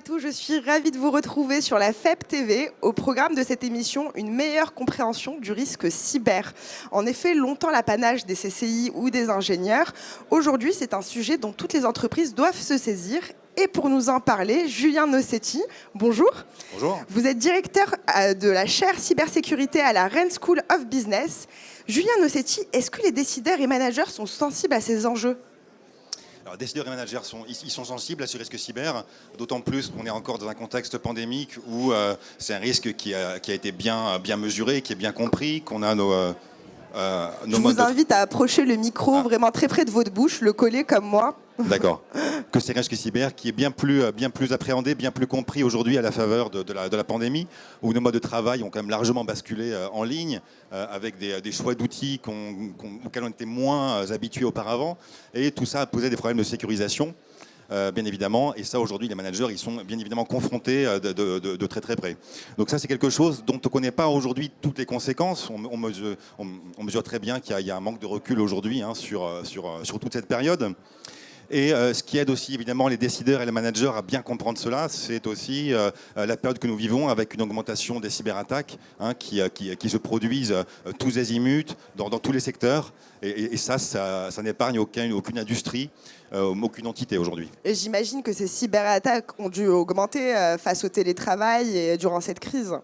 tous, je suis ravie de vous retrouver sur la FEP TV. Au programme de cette émission, une meilleure compréhension du risque cyber. En effet, longtemps l'apanage des CCI ou des ingénieurs. Aujourd'hui, c'est un sujet dont toutes les entreprises doivent se saisir. Et pour nous en parler, Julien Nossetti, bonjour. Bonjour. Vous êtes directeur de la chaire cybersécurité à la Rennes School of Business. Julien Nossetti, est-ce que les décideurs et managers sont sensibles à ces enjeux ? Alors, décideurs et managers ils sont sensibles à ce risque cyber, d'autant plus qu'on est encore dans un contexte pandémique où c'est un risque qui a été bien mesuré, qui est bien compris, qu'on a nos Je vous invite à approcher le micro vraiment très près de votre bouche, le coller comme moi. D'accord. Que c'est un risque cyber qui est bien plus appréhendé, bien plus compris aujourd'hui à la faveur de la pandémie, où nos modes de travail ont quand même largement basculé en ligne, avec des choix d'outils auxquels on était moins habitués auparavant. Et tout ça a posé des problèmes de sécurisation, bien évidemment. Et ça, aujourd'hui, les managers, ils sont bien évidemment confrontés de très très près. Donc ça, c'est quelque chose dont on ne connaît pas aujourd'hui toutes les conséquences. On mesure très bien qu'il y a un manque de recul aujourd'hui sur toute cette période. Et ce qui aide aussi évidemment les décideurs et les managers à bien comprendre cela, c'est aussi la période que nous vivons avec une augmentation des cyberattaques qui se produisent tous azimuts dans tous les secteurs. Et ça n'épargne aucune industrie, aucune entité aujourd'hui. Et j'imagine que ces cyberattaques ont dû augmenter face au télétravail et durant cette crise.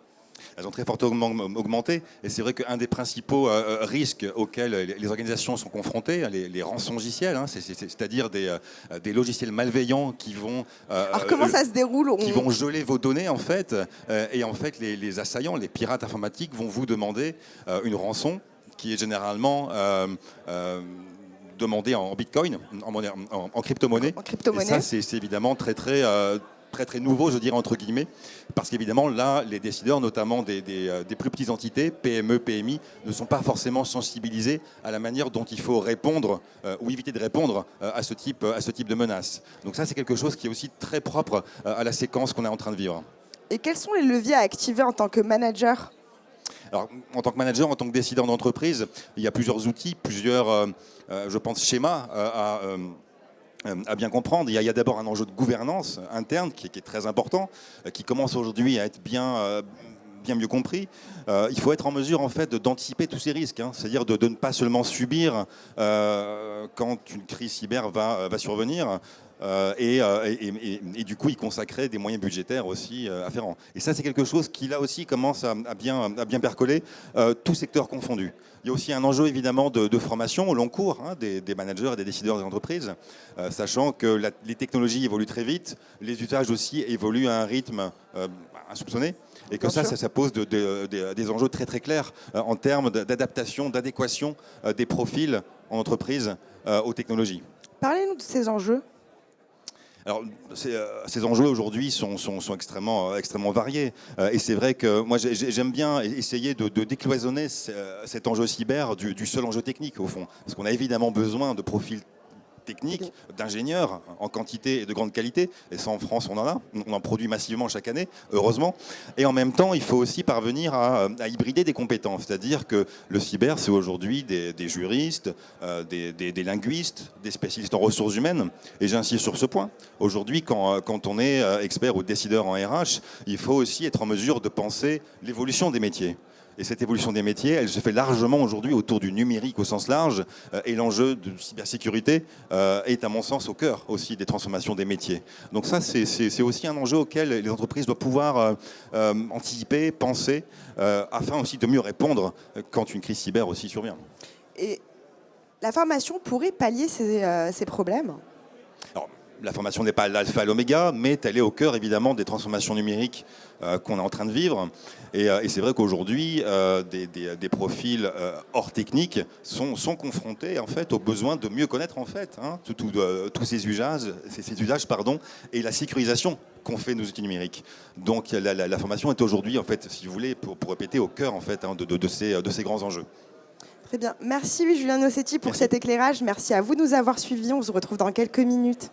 Elles ont très fortement augmenté. Et c'est vrai qu'un des principaux risques auxquels les organisations sont confrontées, les rançongiciels, c'est-à-dire des logiciels malveillants qui vont... Alors comment ça se déroule ? Qui vont geler vos données, en fait. Et en fait, les assaillants, les pirates informatiques vont vous demander une rançon qui est généralement... demandée en bitcoin, en crypto-monnaie. Et ça, c'est évidemment très nouveau, je dirais entre guillemets, parce qu'évidemment là, les décideurs, notamment des plus petites entités, PME, PMI, ne sont pas forcément sensibilisés à la manière dont il faut répondre ou éviter de répondre à ce type de menaces. Donc ça, c'est quelque chose qui est aussi très propre à la séquence qu'on est en train de vivre. Et quels sont les leviers à activer en tant que manager ? Alors, en tant que manager, en tant que décideur d'entreprise, il y a plusieurs outils, plusieurs, je pense, schémas à bien comprendre. Il y a d'abord un enjeu de gouvernance interne qui est très important, qui commence aujourd'hui à être bien mieux compris. Il faut être en mesure en fait d'anticiper tous ces risques, c'est-à-dire de ne pas seulement subir quand une crise cyber va survenir. Et du coup, y consacrer des moyens budgétaires aussi afférents. Et ça, c'est quelque chose qui, là aussi, commence à bien percoler, tous secteurs confondus. Il y a aussi un enjeu, évidemment, de formation au long cours des managers et des décideurs des entreprises, sachant que les technologies évoluent très vite, les usages aussi évoluent à un rythme insoupçonné, et que ça pose des enjeux très très clairs en termes d'adaptation, d'adéquation des profils en entreprise aux technologies. Parlez-nous de ces enjeux. Alors, ces enjeux aujourd'hui sont extrêmement variés. Et c'est vrai que moi, j'aime bien essayer de décloisonner cet enjeu cyber du seul enjeu technique, au fond. Parce qu'on a évidemment besoin de profils techniques, d'ingénieurs en quantité et de grande qualité. Et ça, en France, on en produit massivement chaque année, heureusement. Et en même temps, il faut aussi parvenir à hybrider des compétences. C'est-à-dire que le cyber, c'est aujourd'hui des juristes, des linguistes, des spécialistes en ressources humaines. Et j'insiste sur ce point. Aujourd'hui, quand on est expert ou décideur en RH, il faut aussi être en mesure de penser l'évolution des métiers. Et cette évolution des métiers, elle se fait largement aujourd'hui autour du numérique au sens large. Et l'enjeu de cybersécurité est, à mon sens, au cœur aussi des transformations des métiers. Donc ça, c'est aussi un enjeu auquel les entreprises doivent pouvoir anticiper, penser, afin aussi de mieux répondre quand une crise cyber aussi survient. Et la formation pourrait pallier ces problèmes ? Alors, la formation n'est pas l'alpha et l'oméga, mais elle est au cœur évidemment des transformations numériques qu'on est en train de vivre. Et c'est vrai qu'aujourd'hui, des profils hors technique sont confrontés en fait aux besoins de mieux connaître en fait tous ces usages, et la sécurisation qu'ont fait nos outils numériques. Donc la formation est aujourd'hui en fait, si vous voulez, pour répéter, au cœur en fait de ces grands enjeux. Très bien. Merci Julien Nossetti pour cet éclairage. Merci à vous de nous avoir suivis. On se retrouve dans quelques minutes.